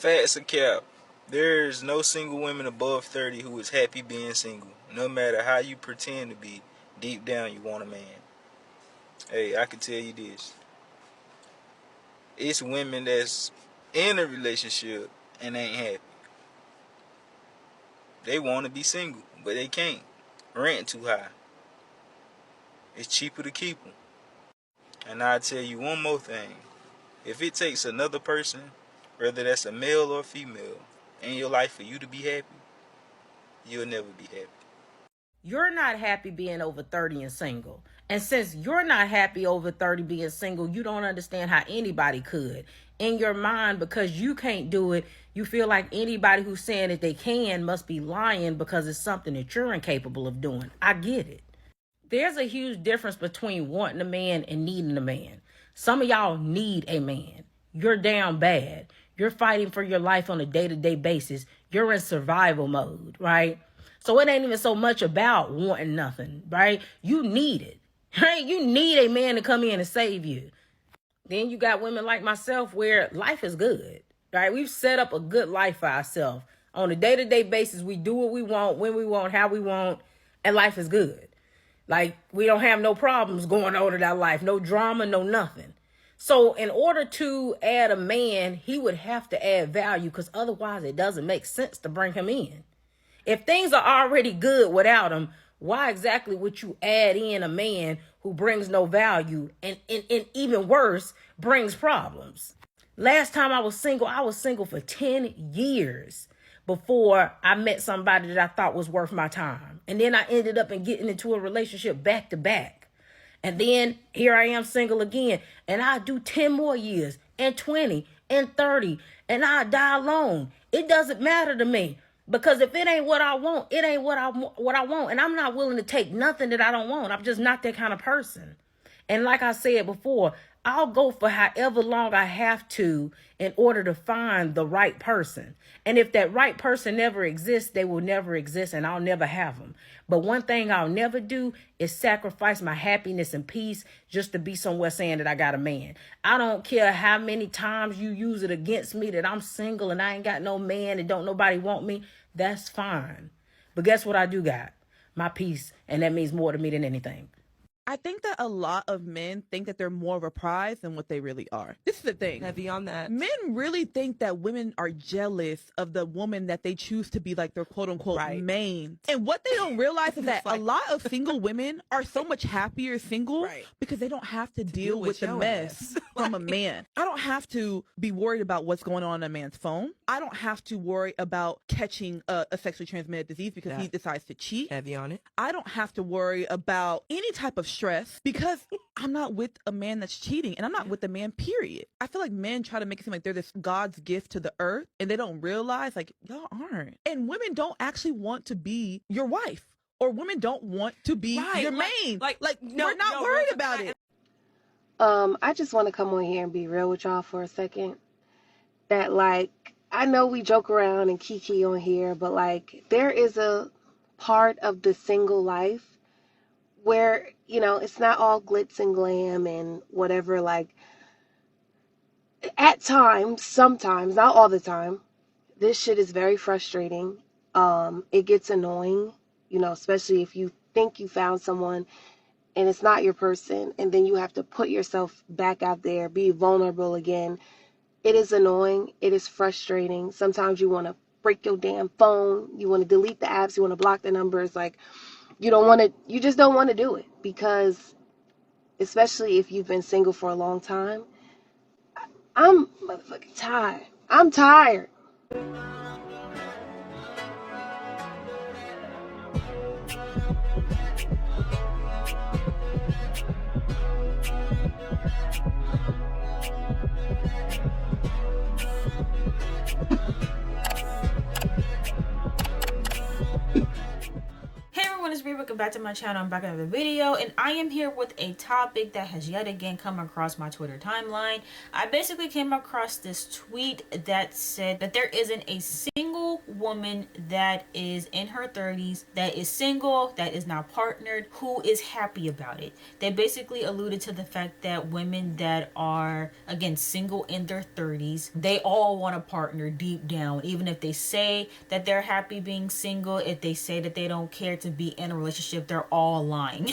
Facts or cap. There's no single women above 30 who is happy being single. No matter how you pretend to be, deep down you want a man. Hey, I can tell you this. It's women that's in a relationship and ain't happy. They want to be single, but they can't. Rent too high. It's cheaper to keep them. And I'll tell you one more thing. If it takes another person, whether that's a male or female, in your life for you to be happy, you'll never be happy. You're not happy being over 30 and single. And since you're not happy over 30 being single, you don't understand how anybody could. In your mind, because you can't do it, you feel like anybody who's saying that they can must be lying because it's something that you're incapable of doing. I get it. There's a huge difference between wanting a man and needing a man. Some of y'all need a man. You're down bad. You're fighting for your life on a day-to-day basis. You're in survival mode, right? So it ain't even so much about wanting nothing, right? You need it, right? You need a man to come in and save you. Then you got women like myself where life is good, right? We've set up a good life for ourselves. On a day-to-day basis, we do what we want, when we want, how we want, and life is good. Like, we don't have no problems going on in our life, no drama, no nothing. So in order to add a man, he would have to add value because otherwise it doesn't make sense to bring him in. If things are already good without him, why exactly would you add in a man who brings no value and even worse, brings problems? Last time I was single for 10 years before I met somebody that I thought was worth my time. And then I ended up getting into a relationship back to back. And then here I am single again. And I'll do 10 more years and 20 and 30 and I'll die alone. It doesn't matter to me. Because if it ain't what I want, it ain't what I want. And I'm not willing to take nothing that I don't want. I'm just not that kind of person. And like I said before, I'll go for however long I have to in order to find the right person. And if that right person never exists, they will never exist and I'll never have them. But one thing I'll never do is sacrifice my happiness and peace just to be somewhere saying that I got a man. I don't care how many times you use it against me that I'm single and I ain't got no man and don't nobody want me. That's fine. But guess what I do got? My peace. And that means more to me than anything. I think that a lot of men think that they're more of a prize than what they really are. This is the thing. Heavy on that. Men really think that women are jealous of the woman that they choose to be like their quote unquote main. And what they don't realize is that a lot of single women are so much happier single because they don't have to deal with the mess from a man. I don't have to be worried about what's going on a man's phone. I don't have to worry about catching a sexually transmitted disease because he decides to cheat. Heavy on it. I don't have to worry about any type of stress because I'm not with a man that's cheating and I'm not with a man, period. I feel like men try to make it seem like they're this God's gift to the earth and they don't realize like y'all aren't. And women don't actually want to be your wife or women don't want to be your main. No, we're not worried about it. I just want to come on here and be real with y'all for a second. That like, I know we joke around and kiki on here, but like there is a part of the single life where, you know, it's not all glitz and glam and whatever. Like, at times, sometimes, not all the time, this shit is very frustrating. It gets annoying, you know, especially if you think you found someone and it's not your person, and then you have to put yourself back out there, be vulnerable again. It is annoying. It is frustrating. Sometimes you want to break your damn phone. You want to delete the apps. You want to block the numbers. Like, you just don't want to do it because, especially if you've been single for a long time, I'm motherfucking tired. I'm tired. welcome back to my channel. I'm back with another video, and I am here with a topic that has yet again come across my Twitter timeline. I basically came across this tweet that said that there isn't a single woman that is in her 30s, that is single, that is not partnered, who is happy about it. They basically alluded to the fact that women that are, again, single in their 30s, they all want a partner deep down, even if they say that they're happy being single, if they say that they don't care to be in a relationship, they're all lying.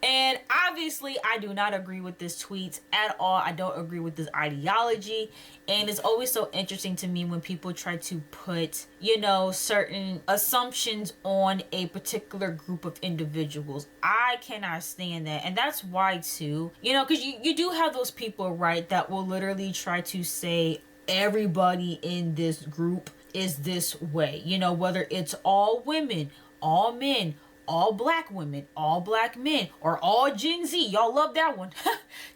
And obviously I do not agree with this tweet at all. I don't agree with this ideology, and it's always so interesting to me when people try to put, you know, certain assumptions on a particular group of individuals. I cannot stand that, and that's why too, you know, because you do have those people, right, that will literally try to say everybody in this group is this way, you know, whether it's all women, all men, all black women, all black men, or all Gen Z. Y'all love that one.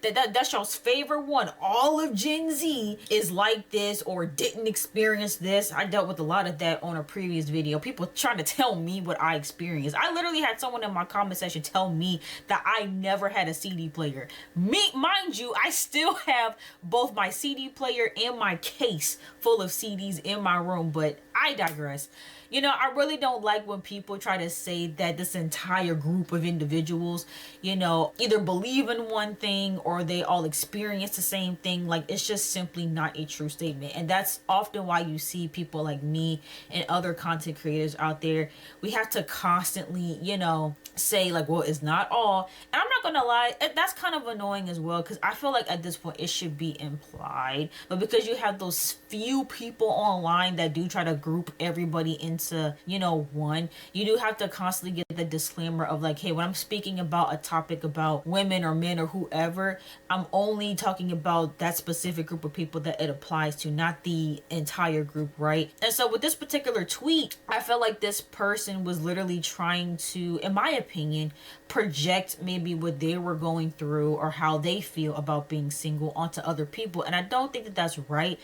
That's y'all's favorite one. All of Gen Z is like this or didn't experience this. I dealt with a lot of that on a previous video. People trying to tell me what I experienced. I literally had someone in my comment section tell me that I never had a CD player. Mind you, I still have both my CD player and my case full of CDs in my room, but I digress. You know, I really don't like when people try to say that this entire group of individuals, you know, either believe in one thing or they all experience the same thing. Like, it's just simply not a true statement. And that's often why you see people like me and other content creators out there. We have to constantly, you know, say like, well, it's not all. And I'm not gonna lie, that's kind of annoying as well, because I feel like at this point it should be implied. But because you have those few people online that do try to group everybody into, you know, one, you do have to constantly get the disclaimer of like, hey, when I'm speaking about a topic about women or men or whoever, I'm only talking about that specific group of people that it applies to, not the entire group, right? And so with this particular tweet, I felt like this person was literally trying to, in my opinion, project maybe what they were going through or how they feel about being single onto other people. And I don't think that that's right.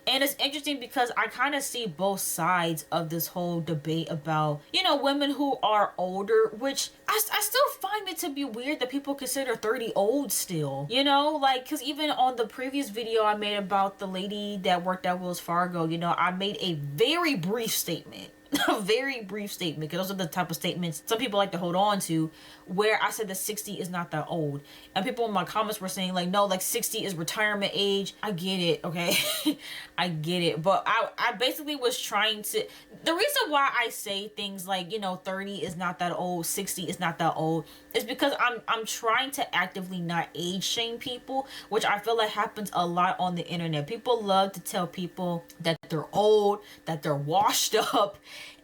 And it's interesting because I kind of see both sides of this whole debate about, you know, women who are older, which I still find it to be weird that people consider 30 old still, you know, like, because even on the previous video I made about the lady that worked at Wells Fargo, you know, I made a very brief statement. A very brief statement, because those are the type of statements some people like to hold on to, where I said that 60 is not that old, and people in my comments were saying like, no, like 60 is retirement age. I get it, okay. I get it, but I basically was trying to, the reason why I say things like, you know, 30 is not that old, 60 is not that old, is because I'm trying to actively not age shame people, which I feel like happens a lot on the internet. People love to tell people that they're old, that they're washed up,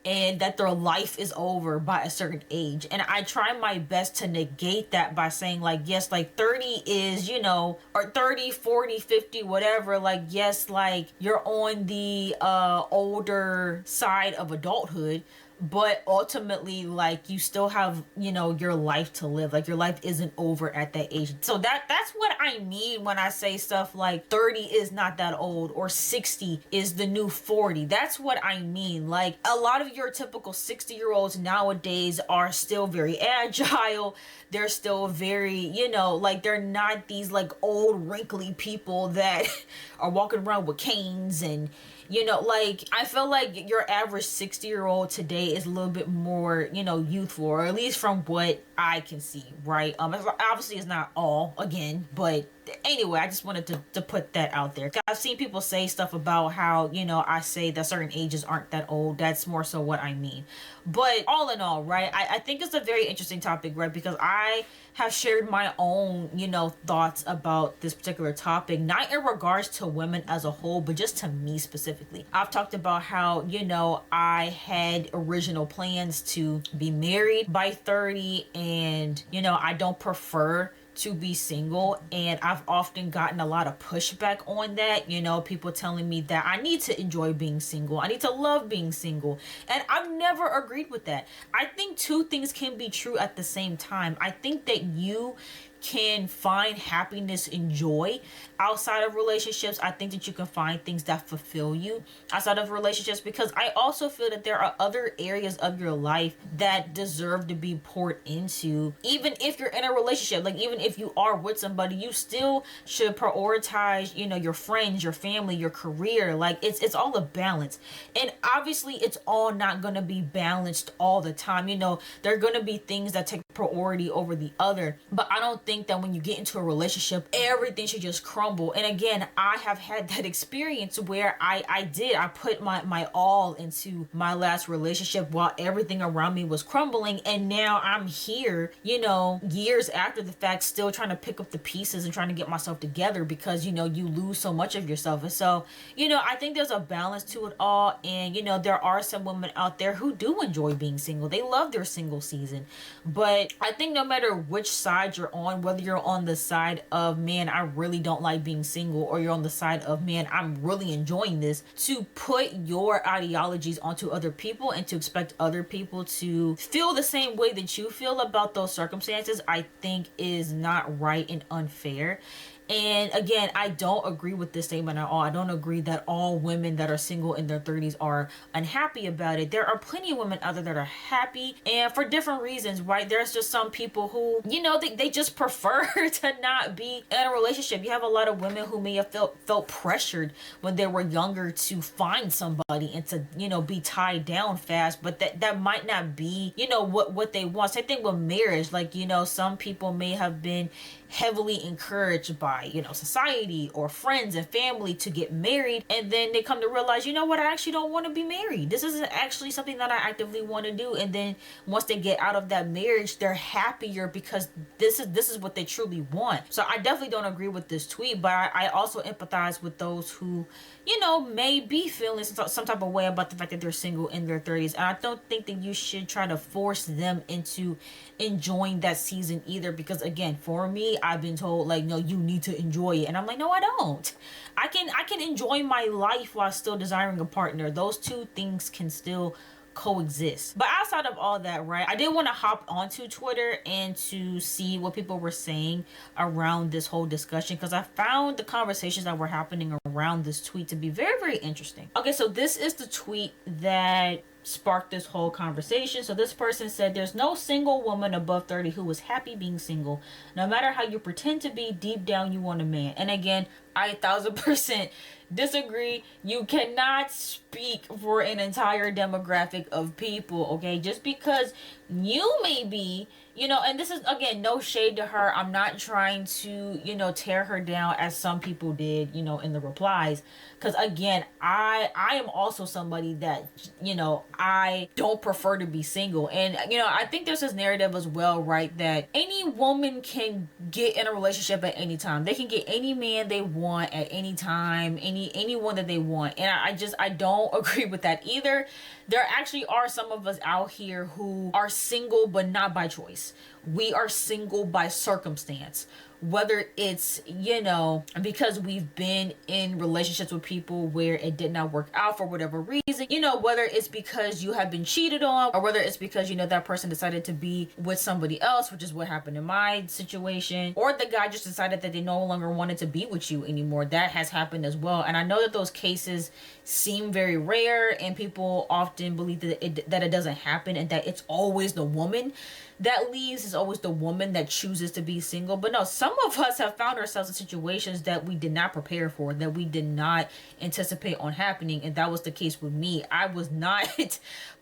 and that their life is over by a certain age. And I try my best to negate that by saying like, yes, like 30 is, you know, or 30, 40, 50, whatever, like, yes, like you're on the older side of adulthood, but ultimately, like, you still have, you know, your life to live. Like, your life isn't over at that age. So that's what I mean when I say stuff like 30 is not that old or 60 is the new 40. That's what I mean. Like, a lot of your typical 60-year-olds nowadays are still very agile. They're still very, you know, like, they're not these like old wrinkly people that are walking around with canes and, you know, like, I feel like your average 60-year-old today is a little bit more, you know, youthful, or at least from what I can see, right? Obviously it's not all, again, but anyway, I just wanted to put that out there. I've seen people say stuff about how, you know, I say that certain ages aren't that old. That's more so what I mean. But all in all, right, I think it's a very interesting topic, right? Because I have shared my own, you know, thoughts about this particular topic, not in regards to women as a whole, but just to me specifically. I've talked about how, you know, I had original plans to be married by 30, and, you know, I don't prefer to be single, and I've often gotten a lot of pushback on that, you know, people telling me that I need to enjoy being single, I need to love being single, and I've never agreed with that. I think two things can be true at the same time. I think that you can find happiness and joy outside of relationships. I think that you can find things that fulfill you outside of relationships, because I also feel that there are other areas of your life that deserve to be poured into. Even if you're in a relationship, like even if you are with somebody, you still should prioritize, you know, your friends, your family, your career. Like it's all a balance. And obviously it's all not going to be balanced all the time. You know, there are going to be things that take priority over the other, but I don't think that when you get into a relationship everything should just crumble. And again, I have had that experience where I put my all into my last relationship while everything around me was crumbling, and now I'm here, you know, years after the fact, still trying to pick up the pieces and trying to get myself together, because you know you lose so much of yourself. And so, you know, I think there's a balance to it all. And you know, there are some women out there who do enjoy being single. They love their single season. But I think no matter which side you're on, whether you're on the side of, man, I really don't like being single, or you're on the side of, man, I'm really enjoying this, to put your ideologies onto other people and to expect other people to feel the same way that you feel about those circumstances, I think is not right and unfair. And again, I don't agree with this statement at all. I don't agree that all women that are single in their 30s are unhappy about it. There are plenty of women out there that are happy, and for different reasons, right? There's just some people who, you know, they just prefer to not be in a relationship. You have a lot of women who may have felt pressured when they were younger to find somebody and to, you know, be tied down fast, but that might not be, you know, what they want. Same thing with marriage. Like, you know, some people may have been heavily encouraged by, you know, society or friends and family to get married, and then they come to realize, you know what, I actually don't want to be married. This isn't actually something that I actively want to do. And then once they get out of that marriage, they're happier because this is what they truly want. So I definitely don't agree with this tweet, but I also empathize with those who, you know, may be feeling some type of way about the fact that they're single in their 30s. And I don't think that you should try to force them into enjoying that season either, because again, for me, I've been told, like, no, you need to enjoy it, and I'm like, no, I don't. I can enjoy my life while still desiring a partner. Those two things can still coexist. But outside of all that, right, I did want to hop onto Twitter and to see what people were saying around this whole discussion, because I found the conversations that were happening around this tweet to be very, very interesting. Okay, so this is the tweet that sparked this whole conversation. So this person said, there's no single woman above 30 who is happy being single. No matter how you pretend to be, deep down you want a man. And again, I 1000% disagree. You cannot speak for an entire demographic of people, okay? Just because you may be, you know, and this is, again, no shade to her. I'm not trying to, you know, tear her down as some people did, you know, in the replies. Because again, I am also somebody that, you know, I don't prefer to be single. And, you know, I think there's this narrative as well, right, that any woman can get in a relationship at any time. They can get any man they want at any time, anyone that they want. And I don't agree with that either. There actually are some of us out here who are single, but not by choice. We are single by circumstance. Whether it's, you know, because we've been in relationships with people where it did not work out for whatever reason, you know, whether it's because you have been cheated on, or whether it's because, you know, that person decided to be with somebody else, which is what happened in my situation, or the guy just decided that they no longer wanted to be with you anymore. That has happened as well. And I know that those cases seem very rare, and people often believe that it doesn't happen, and that it's always the woman that leaves, is always the woman that chooses to be single. But no, some of us have found ourselves in situations that we did not prepare for, that we did not anticipate on happening. And that was the case with me. I was not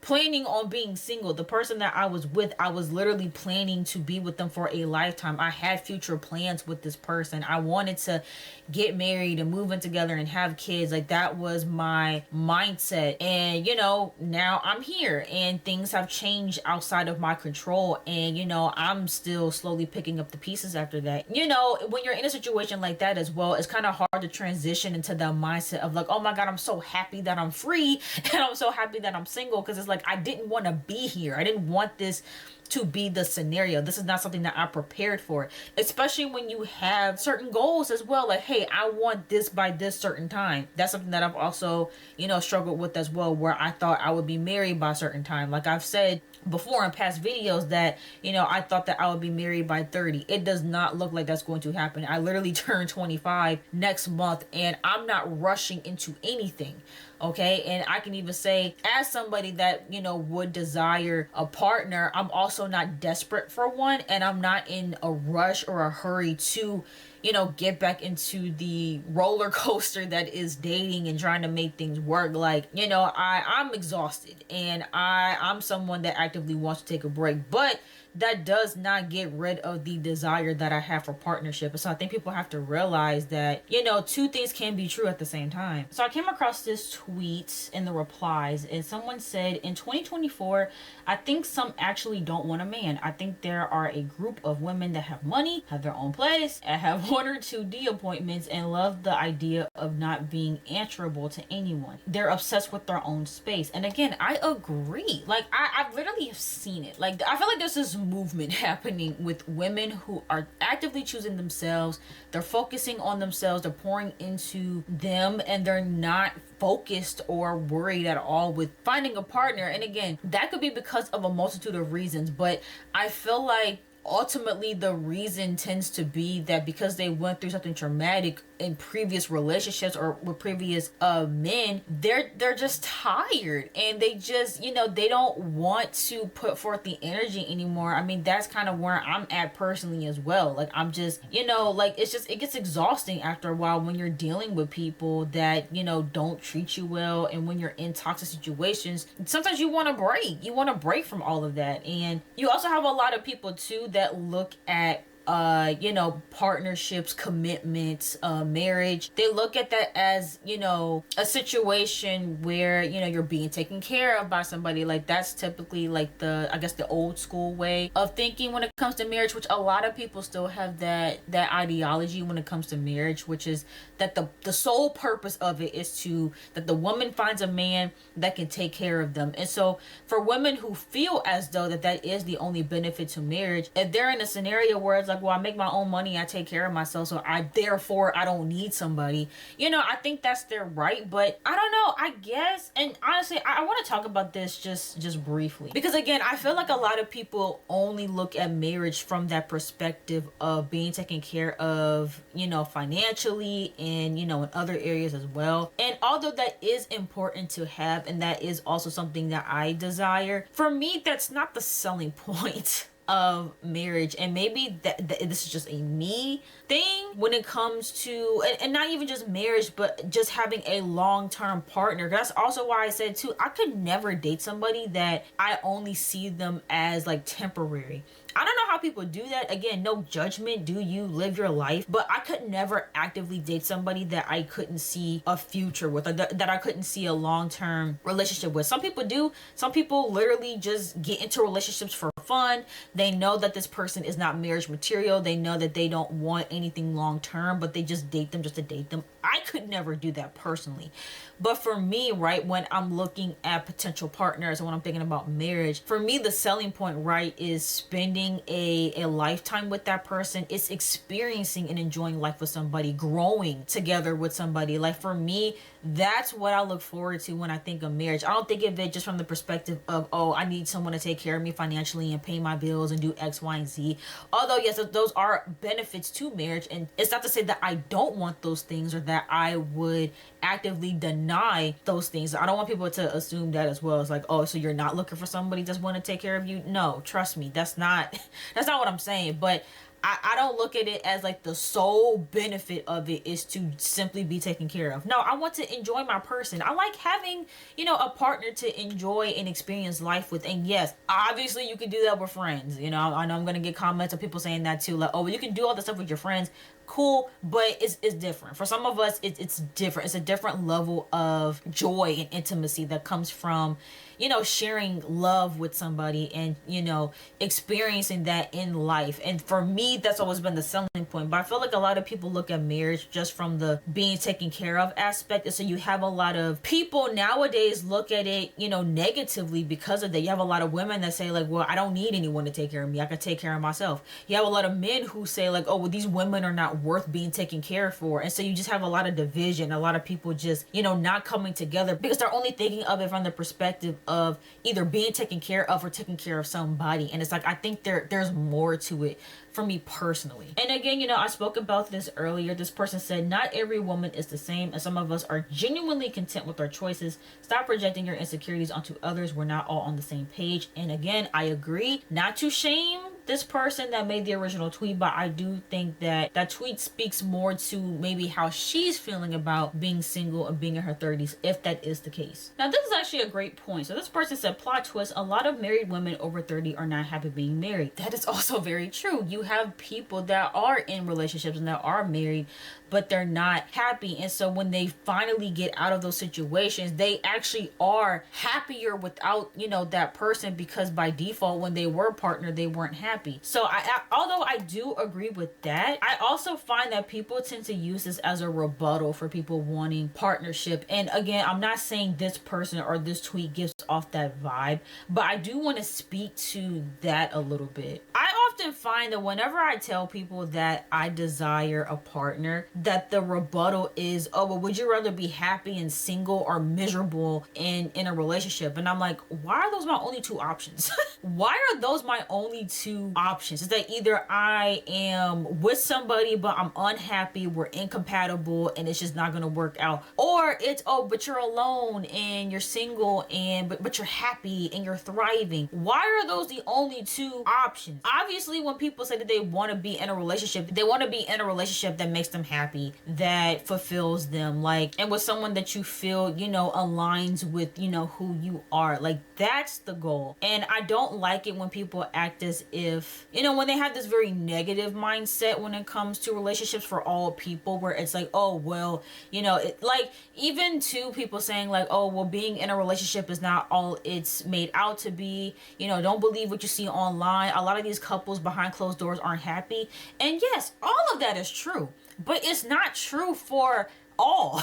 planning on being single. The person that I was with, I was literally planning to be with them for a lifetime. I had future plans with this person. I wanted to get married and move in together and have kids. Like, that was my mindset. And, you know, now I'm here and things have changed outside of my control. And, you know, I'm still slowly picking up the pieces after that. You know, when you're in a situation like that as well, it's kind of hard to transition into the mindset of like, oh my God, I'm so happy that I'm free and I'm so happy that I'm single. Because it's like, I didn't want to be here. I didn't want this to be the scenario. This is not something that I prepared for, especially when you have certain goals as well. Like, hey, I want this by this certain time. That's something that I've also, you know, struggled with as well, where I thought I would be married by a certain time. Like I've said before in past videos that, you know, I thought that I would be married by 30. It does not look like that's going to happen. I literally turn 25 next month, and I'm not rushing into anything. Okay, and I can even say, as somebody that, you know, would desire a partner, I'm also not desperate for one, and I'm not in a rush or a hurry to, you know, get back into the roller coaster that is dating and trying to make things work. Like, you know, I'm exhausted, and I'm someone that actively wants to take a break, but that does not get rid of the desire that I have for partnership. And so I think people have to realize that, you know, two things can be true at the same time. So I came across this tweet in the replies, and someone said, in 2024, I think some actually don't want a man. I think there are a group of women that have money, have their own place, and have 1 or 2 D appointments, and love the idea of not being answerable to anyone. They're obsessed with their own space. And again, I agree. Like, I literally have seen it. Like, I feel like there's this movement happening with women who are actively choosing themselves. They're focusing on themselves. They're pouring into them, and they're not focused or worried at all with finding a partner. And again, that could be because of a multitude of reasons, but I feel like ultimately the reason tends to be that because they went through something traumatic in previous relationships or with previous men, they're just tired, and they just, you know, they don't want to put forth the energy anymore. I mean, that's kind of where I'm at personally as well. Like, I'm just, you know, like, it's just, it gets exhausting after a while when you're dealing with people that, you know, don't treat you well, and when you're in toxic situations, sometimes you want to break from all of that. And you also have a lot of people too that look at you know, partnerships, commitments, marriage. They look at that as, you know, a situation where, you know, you're being taken care of by somebody. Like, that's typically like the, I guess, the old school way of thinking when it comes to marriage, which a lot of people still have that ideology when it comes to marriage, which is that the sole purpose of it is that the woman finds a man that can take care of them. And so for women who feel as though that is the only benefit to marriage, if they're in a scenario where it's like, well, I make my own money, I take care of myself, so I don't need somebody, you know, I think that's their right. But I don't know, I guess, and honestly, I want to talk about this just briefly, because again, I feel like a lot of people only look at marriage from that perspective of being taken care of, you know, financially, and, you know, in other areas as well. And although that is important to have, and that is also something that I desire, for me, that's not the selling point of marriage. And maybe that this is just a me thing when it comes to, and not even just marriage, but just having a long-term partner. That's also why I said too, I could never date somebody that I only see them as like temporary. I don't know how people do that. Again, no judgment. Do you live your life? But I could never actively date somebody that I couldn't see a future with, or that I couldn't see a long-term relationship with. Some people do. Some people literally just get into relationships for fun. They know that this person is not marriage material. They know that they don't want anything long-term, but they just date them just to date them. I could never do that personally. But for me, right, when I'm looking at potential partners and when I'm thinking about marriage, for me, the selling point, right, is spending a lifetime with that person. It's experiencing and enjoying life with somebody, growing together with somebody. Like, for me, that's what I look forward to when I think of marriage. I don't think of it just from the perspective of, oh, I need someone to take care of me financially and pay my bills and do X, Y, and Z. Although, yes, those are benefits to marriage. And it's not to say that I don't want those things or that I would actively deny those things. I don't want people to assume that as well. It's like, oh, so you're not looking for somebody that's want to take care of you? No, trust me, that's not what I'm saying. But I don't look at it as like the sole benefit of it is to simply be taken care of. No, I want to enjoy my person. I like having, you know, a partner to enjoy and experience life with. And yes, obviously you can do that with friends. You know, I know I'm going to get comments of people saying that too. Like, oh, well, you can do all this stuff with your friends. Cool, but it's different. For some of us, it's different. It's a different level of joy and intimacy that comes from, you know, sharing love with somebody and, you know, experiencing that in life. And for me, that's always been the selling point. But I feel like a lot of people look at marriage just from the being taken care of aspect. And so you have a lot of people nowadays look at it, you know, negatively because of that. You have a lot of women that say like, well, I don't need anyone to take care of me. I can take care of myself. You have a lot of men who say like, oh, well, these women are not not worth being taken care for. And so you just have a lot of division, a lot of people just, you know, not coming together because they're only thinking of it from the perspective of either being taken care of or taking care of somebody. And it's like, I think there's more to it for me personally. And again, you know, I spoke about this earlier. This person said, not every woman is the same, and some of us are genuinely content with our choices. Stop projecting your insecurities onto others. We're not all on the same page. And again, I agree, not to shame this person that made the original tweet, but I do think that that tweet speaks more to maybe how she's feeling about being single and being in her 30s, if that is the case. Now, this is actually a great point. So this person said, plot twist, a lot of married women over 30 are not happy being married. That is also very true. You have people that are in relationships and that are married, but they're not happy. And so when they finally get out of those situations, they actually are happier without, you know, that person, because by default, when they were partnered, they weren't happy. So although I do agree with that, I also find that people tend to use this as a rebuttal for people wanting partnership. And again, I'm not saying this person or this tweet gives off that vibe, but I do want to speak to that a little bit. I often find that whenever I tell people that I desire a partner, that the rebuttal is, oh, well, would you rather be happy and single or miserable in a relationship? And I'm like, why are those my only two options? Why are those my only two options? Is that either I am with somebody but I'm unhappy, we're incompatible, and it's just not gonna work out, or it's, oh, but you're alone and you're single and but you're happy and you're thriving. Why are those the only two options? Obviously, when people say that they want to be in a relationship, they want to be in a relationship that makes them happy, that fulfills them, like, and with someone that you feel, you know, aligns with, you know, who you are. Like, that's the goal. And I don't like it when people act as if, you know, when they have this very negative mindset when it comes to relationships for all people, where it's like, oh, well, you know, it, like, even to people saying like, oh, well, being in a relationship is not all it's made out to be. You know, don't believe what you see online. A lot of these couples behind closed doors aren't happy. And yes, all of that is true, but it's not true for all.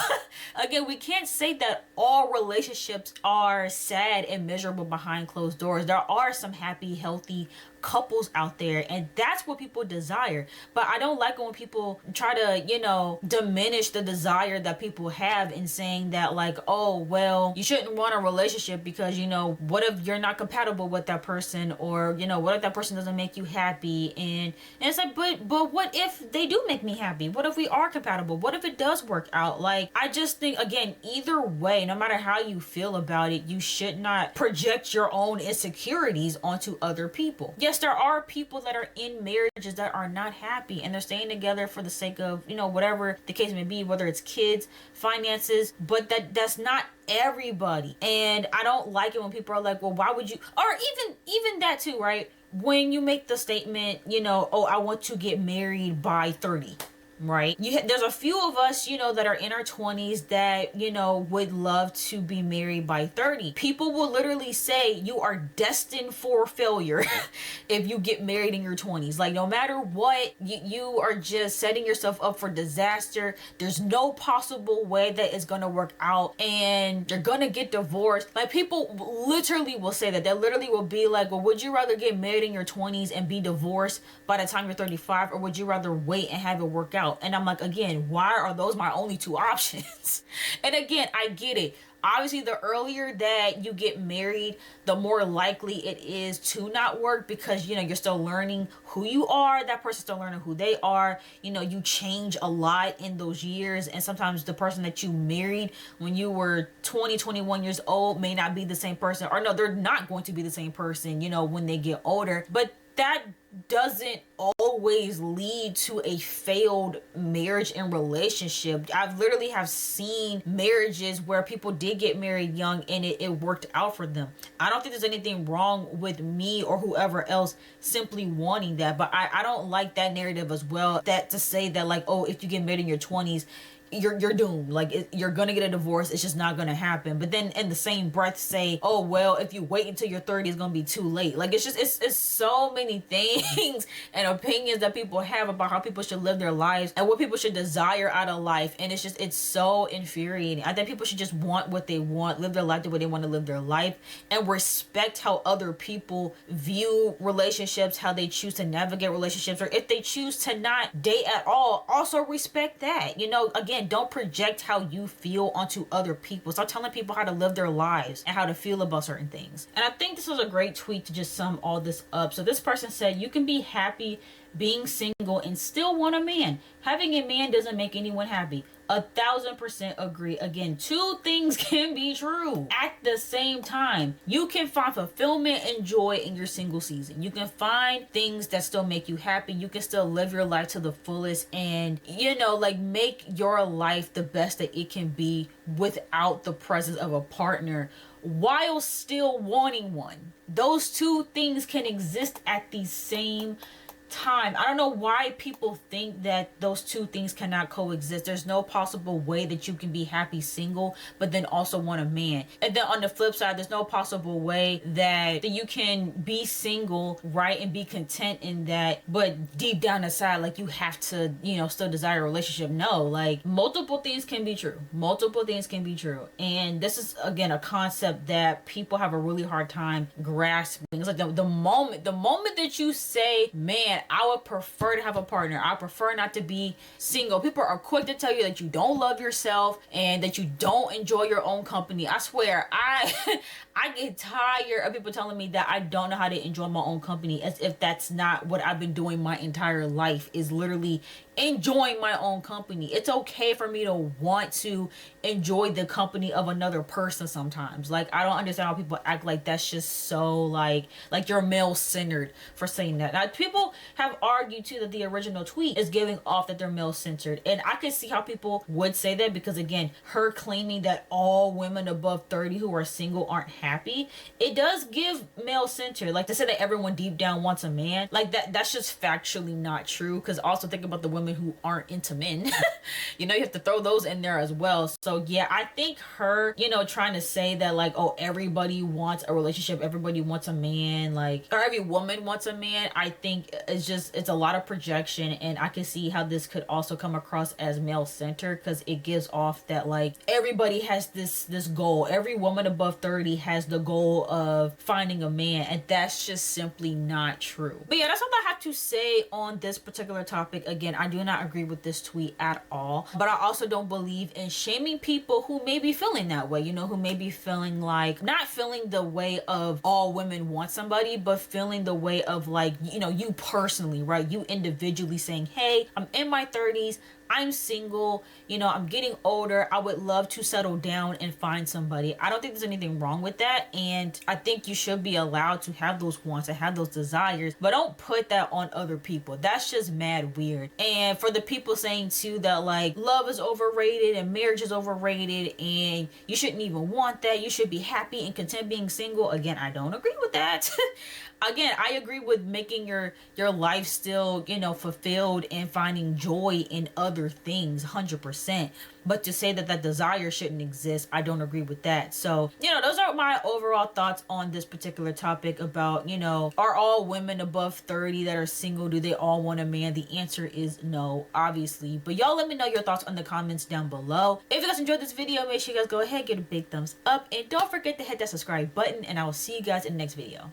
Again, we can't say that all relationships are sad and miserable behind closed doors. There are some happy, healthy couples out there, and that's what people desire. But I don't like it when people try to, you know, diminish the desire that people have in saying that, like, oh, well, you shouldn't want a relationship because, you know, what if you're not compatible with that person, or, you know, what if that person doesn't make you happy? And it's like, but what if they do make me happy? What if we are compatible? What if it does work out? Like, I just think, again, either way, no matter how you feel about it, you should not project your own insecurities onto other people. Yes, there are people that are in marriages that are not happy, and they're staying together for the sake of, you know, whatever the case may be, whether it's kids, finances, but that's not everybody. And I don't like it when people are like, well, why would you, or even that too, right? When you make the statement, you know, oh, I want to get married by 30. Right? There's a few of us, you know, that are in our 20s that, you know, would love to be married by 30. People will literally say you are destined for failure if you get married in your 20s. Like, no matter what, you are just setting yourself up for disaster. There's no possible way that it's gonna work out, and you're gonna get divorced. Like, people literally will say that. They literally will be like, well, would you rather get married in your 20s and be divorced by the time you're 35, or would you rather wait and have it work out? And I'm like, again, why are those my only two options? And again, I get it. Obviously, the earlier that you get married, the more likely it is to not work, because, you know, you're still learning who you are. That person's still learning who they are. You know, you change a lot in those years. And sometimes the person that you married when you were 20, 21 years old may not be the same person. Or no, they're not going to be the same person, you know, when they get older. But that doesn't always lead to a failed marriage and relationship. I've literally have seen marriages where people did get married young and it worked out for them. I don't think there's anything wrong with me or whoever else simply wanting that, but I don't like that narrative as well, that to say that, like, oh, if you get married in your 20s, you're doomed. Like you're gonna get a divorce. It's just not gonna happen. But then in the same breath say, oh well, if you wait until you're 30, it's gonna be too late. Like it's so many things and opinions that people have about how people should live their lives and what people should desire out of life. And it's so infuriating. I think people should just want what they want, live their life the way they want to live their life, and respect how other people view relationships, how they choose to navigate relationships, or if they choose to not date at all, also respect that. You know, again, don't project how you feel onto other people. Stop telling people how to live their lives and how to feel about certain things. And I think this was a great tweet to just sum all this up. So this person said, you can be happy being single and still want a man. Having a man doesn't make anyone happy. 1,000% agree. Again, two things can be true at the same time. You can find fulfillment and joy in your single season. You can find things that still make you happy. You can still live your life to the fullest and, you know, like make your life the best that it can be without the presence of a partner while still wanting one. Those two things can exist at the same time. I don't know why people think that those two things cannot coexist. There's no possible way that you can be happy single but then also want a man. And then on the flip side, there's no possible way that you can be single, right, and be content in that, but deep down inside, like you have to, you know, still desire a relationship. No, like multiple things can be true. Multiple things can be true. And this is again a concept that people have a really hard time grasping. It's like the moment that you say, man, I would prefer to have a partner, I prefer not to be single, people are quick to tell you that you don't love yourself and that you don't enjoy your own company. I swear, I get tired of people telling me that I don't know how to enjoy my own company, as if that's not what I've been doing my entire life, is literally enjoying my own company. It's okay for me to want to enjoy the company of another person sometimes. Like, I don't understand how people act like that's just so like you're male-centered for saying that. Now, people have argued too that the original tweet is giving off that they're male-centered, and I can see how people would say that, because again, her claiming that all women above 30 who are single aren't happy, it does give male-centered. Like, to say that everyone deep down wants a man, like that's just factually not true, because also think about the women who aren't into men. You know, you have to throw those in there as well. So yeah, I think her, you know, trying to say that like, oh, everybody wants a relationship, everybody wants a man, like, or every woman wants a man, I think it's a lot of projection. And I can see how this could also come across as male-centered, because it gives off that like everybody has this goal. Every woman above 30 has the goal of finding a man, and that's just simply not true. But yeah, that's all I have to say on this particular topic. Again, I do not agree with this tweet at all, but I also don't believe in shaming people who may be feeling that way, you know, who may be feeling like, not feeling the way of all women want somebody, but feeling the way of like, you know, you personally, right, you individually saying, hey, I'm in my 30s, I'm single, you know, I'm getting older, I would love to settle down and find somebody. I don't think there's anything wrong with that, and I think you should be allowed to have those wants and have those desires, but don't put that on other people. That's just mad weird. And for the people saying too that like love is overrated and marriage is overrated and you shouldn't even want that, you should be happy and content being single, again, I don't agree with that. Again, I agree with making your life still, you know, fulfilled and finding joy in other things, 100%. But to say that that desire shouldn't exist, I don't agree with that. So, you know, those are my overall thoughts on this particular topic about, you know, are all women above 30 that are single, do they all want a man? The answer is no, obviously. But y'all let me know your thoughts in the comments down below. If you guys enjoyed this video, make sure you guys go ahead, give it a big thumbs up. And don't forget to hit that subscribe button, and I will see you guys in the next video.